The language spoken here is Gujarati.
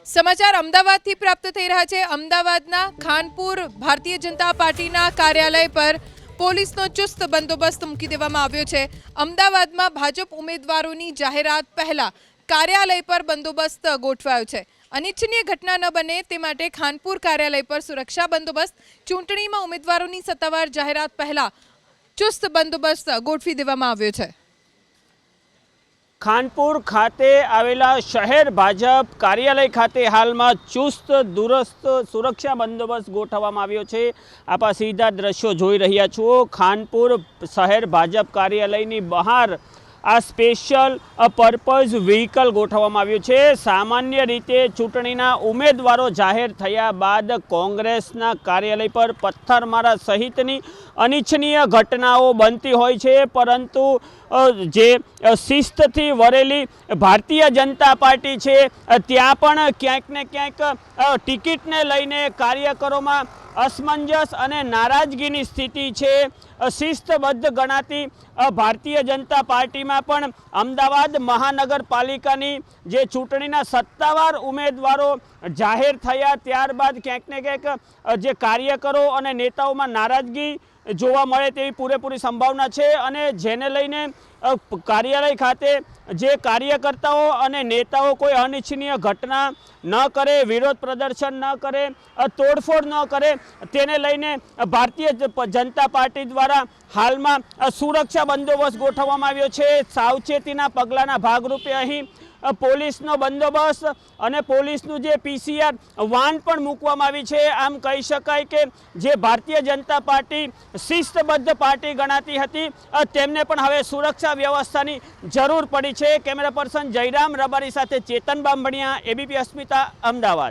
સમાચાર અમદાવાદથી પ્રાપ્ત થઈ રહ્યા છે। અમદાવાદના ખાનપુર ભારતીય જનતા પાર્ટીના કાર્યાલય પર પોલીસનો ચુસ્ત બંદોબસ્ત મૂકી દેવામાં આવ્યો છે। અમદાવાદમાં ભાજપ ઉમેદવારોની જાહેરાત પહેલા કાર્યાલય પર બંદોબસ્ત ગોઠવાયો છે। અનિચ્છનીય ઘટના ન બને તે માટે ખાનપુર કાર્યાલય પર સુરક્ષા બંદોબસ્ત, ચૂંટણીમાં ઉમેદવારોની સત્તાવાર જાહેરાત પહેલા ચુસ્ત બંદોબસ્ત ગોઠવી દેવામાં આવ્યો છે। ખાનપુર ખાતે આવેલા શહેર ભાજપ કાર્યાલય ખાતે હાલમાં ચુસ્ત દુરસ્ત સુરક્ષા બંદોબસ્ત ગોઠવવામાં આવ્યો છે। આપ સીધા દ્રશ્યો જોઈ રહ્યા છો। ખાનપુર શહેર ભાજપ કાર્યાલયની બહાર આ સ્પેશિયલ પર્પઝ વ્હીકલ ગોઠવવામાં આવ્યું છે। સામાન્ય રીતે ચૂંટણીના ઉમેદવારો જાહેર થયા બાદ કોંગ્રેસના કાર્યાલય પર પથ્થરમારા સહિતની અનિચ્છનીય ઘટનાઓ બનતી હોય છે, પરંતુ જે શિસ્તથી વરેલી ભારતીય જનતા પાર્ટી છે ત્યાં પણ ક્યાંક ને ક્યાંક ટિકિટને લઈને કાર્યકરોમાં અસમંજસ અને નારાજગીની સ્થિતિ છે। શિસ્તબદ્ધ ગણાતી ભારતીય જનતા પાર્ટીમાં પણ અમદાવાદ મહાનગરપાલિકાની જે ચૂંટણીના સત્તાવાર ઉમેદવારો જાહેર થયા ત્યારબાદ ક્યાંક ને ક્યાંક જે કાર્યકરો અને નેતાઓમાં નારાજગી જોવા મળે તેવી પૂરેપૂરી સંભાવના છે, અને જેને લઈને કાર્યાલય ખાતે જે કાર્યકર્તાઓ અને નેતાઓ કોઈ અનિચ્છનીય ઘટના ન કરે, વિરોધ પ્રદર્શન ન કરે, તોડફોડ ન કરે, તેને લઈને ભારતીય જનતા પાર્ટી દ્વારા હાલમાં સુરક્ષા બંદોબસ્ત ગોઠવવામાં આવ્યો છે। સાવચેતીના પગલાંના ભાગરૂપે અહીં પોલીસનો બંદોબસ્ત અને પોલીસનું જે પીસીઆર વાન પણ મૂકવામાં આવી છે। આમ કહી શકાય કે જે ભારતીય જનતા પાર્ટી શિસ્તબદ્ધ પાર્ટી ગણાતી હતી તેમને પણ હવે સુરક્ષા વ્યવસ્થાની જરૂર પડી છે। કેમેરા પર્સન જયરામ રબારી સાથે ચેતન બામણિયા, એબીપી અસ્મિતા, અમદાવાદ।